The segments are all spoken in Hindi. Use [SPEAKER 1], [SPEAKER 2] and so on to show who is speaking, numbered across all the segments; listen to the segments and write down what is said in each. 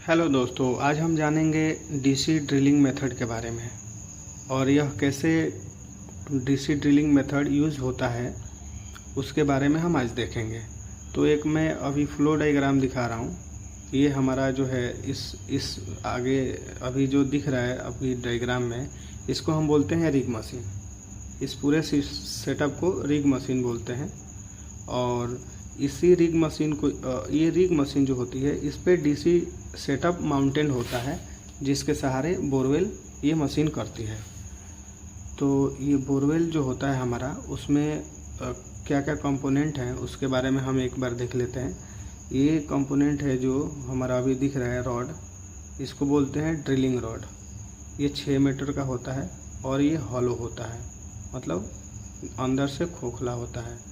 [SPEAKER 1] हेलो दोस्तों, आज हम जानेंगे डीसी ड्रिलिंग मेथड के बारे में और यह कैसे डीसी ड्रिलिंग मेथड यूज़ होता है उसके बारे में हम आज देखेंगे। तो एक मैं अभी फ्लो डायग्राम दिखा रहा हूँ। ये हमारा जो है इस आगे अभी जो दिख रहा है अभी डायग्राम में, इसको हम बोलते हैं रिग मशीन। इस पूरे सेटअप को रिग मशीन बोलते हैं। और इसी रिग मशीन को ये रिग मशीन जो होती है इस पे डीसी सेटअप माउंटेन होता है, जिसके सहारे बोरवेल ये मशीन करती है। तो ये बोरवेल जो होता है हमारा, उसमें क्या क्या कंपोनेंट हैं उसके बारे में हम एक बार देख लेते हैं। ये कंपोनेंट है जो हमारा अभी दिख रहा है रॉड, इसको बोलते हैं ड्रिलिंग रॉड। ये 6 मीटर का होता है और ये हॉलो होता है, मतलब अंदर से खोखला होता है।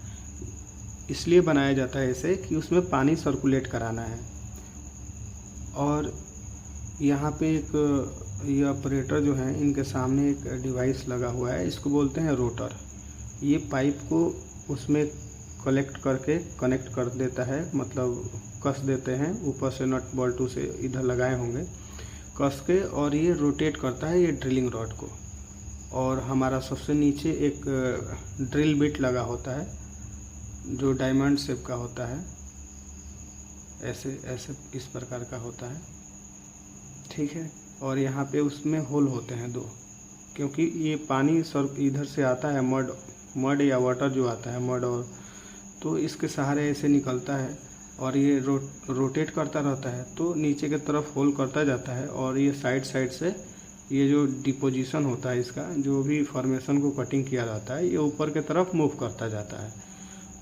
[SPEAKER 1] इसलिए बनाया जाता है ऐसे कि उसमें पानी सर्कुलेट कराना है। और यहाँ पे एक ये ऑपरेटर जो है, इनके सामने एक डिवाइस लगा हुआ है, इसको बोलते हैं रोटर। ये पाइप को उसमें कलेक्ट करके कनेक्ट कर देता है, मतलब कस देते हैं ऊपर से, नट बोल्टू से इधर लगाए होंगे कस के, और ये रोटेट करता है ये ड्रिलिंग रॉड को। और हमारा सबसे नीचे एक ड्रिल बिट लगा होता है जो डायमंड शेप का होता है, ऐसे ऐसे इस प्रकार का होता है, ठीक है। और यहाँ पे उसमें होल होते हैं 2, क्योंकि ये पानी इधर से आता है, मड या वाटर जो आता है मड, और तो इसके सहारे ऐसे निकलता है और ये रोटेट करता रहता है, तो नीचे की तरफ होल करता जाता है। और ये साइड से ये जो डिपोजिशन होता है इसका, जो भी फॉर्मेशन को कटिंग किया जाता है, ये ऊपर की तरफ मूव करता जाता है।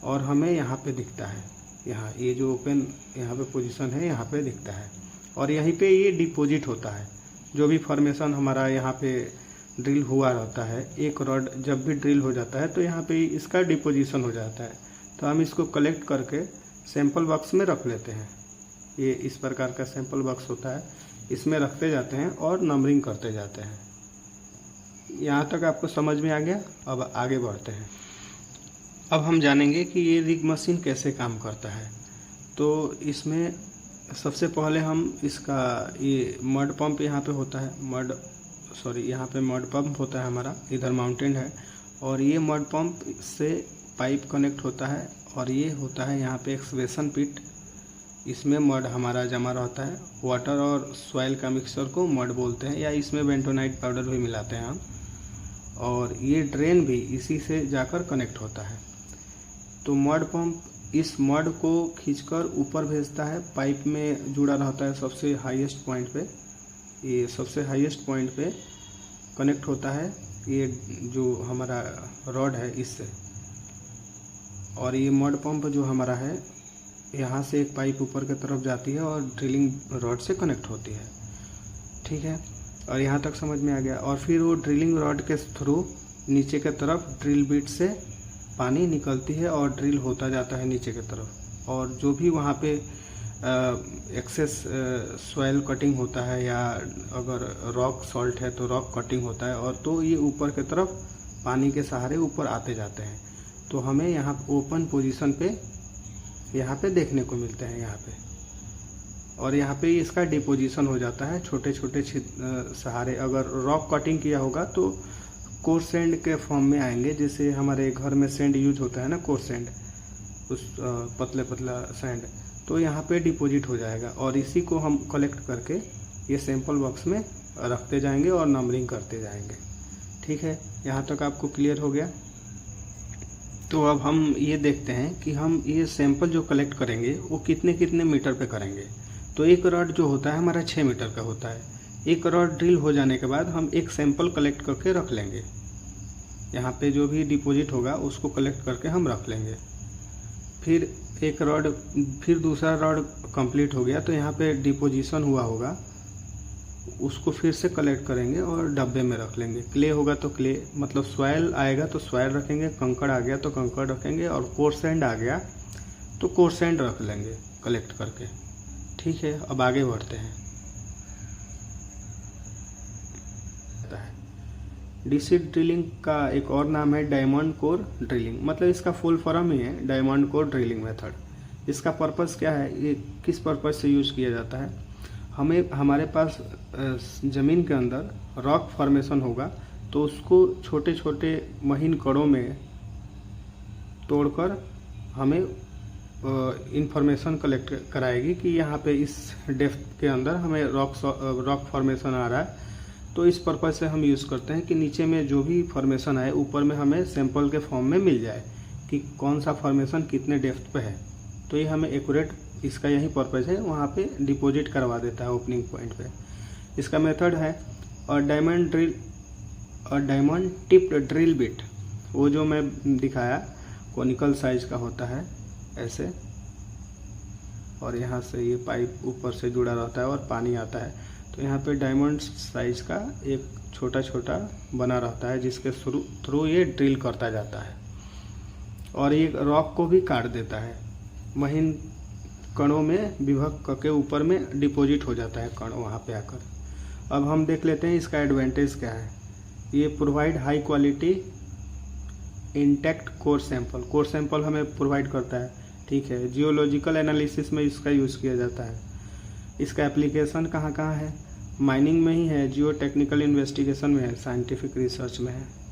[SPEAKER 1] और हमें यहाँ पे दिखता है, यहाँ ये जो ओपन यहाँ पे पोजीशन है यहाँ पे दिखता है। और यहीं पे ये डिपॉजिट होता है, जो भी फॉर्मेशन हमारा यहाँ पे ड्रिल हुआ रहता है। एक रॉड जब भी ड्रिल हो जाता है तो यहाँ पे इसका डिपोजिशन हो जाता है। तो हम इसको कलेक्ट करके सैंपल बॉक्स में रख लेते हैं। ये इस प्रकार का सैंपल बॉक्स होता है, इसमें रखते जाते हैं और नंबरिंग करते जाते हैं। यहाँ तक आपको समझ में आ गया। अब आगे बढ़ते हैं। अब हम जानेंगे कि ये रिग मशीन कैसे काम करता है। तो इसमें सबसे पहले हम इसका ये मड पंप यहाँ पे होता है, यहाँ पे मड पंप होता है हमारा, इधर माउंटेन है। और ये मड पंप से पाइप कनेक्ट होता है और ये होता है यहाँ पे एक्सवेशन पिट। इसमें मड हमारा जमा रहता है। वाटर और सॉइल का मिक्सचर को मड बोलते हैं, या इसमें बेंटोनाइट पाउडर भी मिलाते हैं हम। और ये ड्रेन भी इसी से जाकर कनेक्ट होता है। तो मड पंप इस मड को खींचकर ऊपर भेजता है, पाइप में जुड़ा रहता है सबसे हाईएस्ट पॉइंट पे। ये सबसे हाईएस्ट पॉइंट पे कनेक्ट होता है ये जो हमारा रॉड है इससे। और ये मड पंप जो हमारा है, यहाँ से एक पाइप ऊपर की तरफ जाती है और ड्रिलिंग रॉड से कनेक्ट होती है, ठीक है। और यहाँ तक समझ में आ गया। और फिर वो ड्रिलिंग रॉड के थ्रू नीचे की तरफ ड्रिल बिट से पानी निकलती है और ड्रिल होता जाता है नीचे की तरफ। और जो भी वहाँ पे एक्सेस सॉइल कटिंग होता है, या अगर रॉक सॉल्ट है तो रॉक कटिंग होता है, और तो ये ऊपर की तरफ पानी के सहारे ऊपर आते जाते हैं। तो हमें यहाँ ओपन पोजीशन पे यहाँ पे देखने को मिलते हैं यहाँ पे। और यहाँ पे इसका डिपोजिशन हो जाता है छोटे छोटे सहारे। अगर रॉक कटिंग किया होगा तो कोर्स सैंड के फॉर्म में आएंगे, जैसे हमारे घर में सैंड यूज होता है ना, कोर्स सैंड, उस पतला सैंड, तो यहाँ पे डिपॉजिट हो जाएगा। और इसी को हम कलेक्ट करके ये सैंपल बॉक्स में रखते जाएंगे और नंबरिंग करते जाएंगे, ठीक है। यहाँ तक आपको क्लियर हो गया। तो अब हम ये देखते हैं कि हम ये सैंपल जो कलेक्ट करेंगे वो कितने कितने मीटर पे करेंगे। तो एक रॉड जो होता है हमारा 6 मीटर का होता है। एक रॉड ड्रिल हो जाने के बाद हम एक सैंपल कलेक्ट करके रख लेंगे। यहाँ पे जो भी डिपॉजिट होगा उसको कलेक्ट करके हम रख लेंगे। फिर दूसरा रॉड कंप्लीट हो गया तो यहाँ पे डिपोजिशन हुआ होगा, उसको फिर से कलेक्ट करेंगे और डब्बे में रख लेंगे। क्ले होगा तो क्ले, मतलब सॉइल आएगा तो सॉइल रखेंगे, कंकड़ आ गया तो कंकड़ रखेंगे, और कोर्स सैंड आ गया तो कोर्स सैंड रख लेंगे कलेक्ट करके, ठीक है। अब आगे बढ़ते हैं। डीसी ड्रिलिंग का एक और नाम है डायमंड कोर ड्रिलिंग, मतलब इसका फुल फॉर्म ही है डायमंड कोर ड्रिलिंग मेथड। इसका पर्पस क्या है, ये किस पर्पस से यूज़ किया जाता है। हमारे पास ज़मीन के अंदर रॉक फॉर्मेशन होगा तो उसको छोटे छोटे महीन कणों में तोड़कर हमें इंफॉर्मेशन कलेक्ट कराएगी कि यहाँ पे इस डेप्थ के अंदर हमें रॉक फॉर्मेशन आ रहा है। तो इस पर्पज़ से हम यूज़ करते हैं कि नीचे में जो भी फॉर्मेशन आए ऊपर में हमें सैंपल के फॉर्म में मिल जाए कि कौन सा फॉर्मेशन कितने डेप्थ पे है। तो ये हमें एक्यूरेट, इसका यही पर्पज़ है, वहाँ पे डिपॉजिट करवा देता है ओपनिंग पॉइंट पे। इसका मेथड है और डायमंड टिप्ड ड्रिल बिट, वो जो मैं दिखाया कॉनिकल साइज का होता है ऐसे, और यहाँ से ये पाइप ऊपर से जुड़ा रहता है और पानी आता है। तो यहाँ पे डायमंड साइज का एक छोटा छोटा बना रहता है जिसके थ्रू ये ड्रिल करता जाता है और ये रॉक को भी काट देता है, महीन कणों में विभक्त करके ऊपर में डिपॉजिट हो जाता है कण वहाँ पे आकर। अब हम देख लेते हैं इसका एडवांटेज क्या है। ये provide high quality intact core sample हमें प्रोवाइड करता है, ठीक है। जियोलॉजिकल एनालिसिस में इसका यूज़ किया जाता है। इसका एप्लीकेशन कहाँ कहाँ है? माइनिंग में ही है, जियो टेक्निकल इन्वेस्टिगेशन में है, साइंटिफिक रिसर्च में है।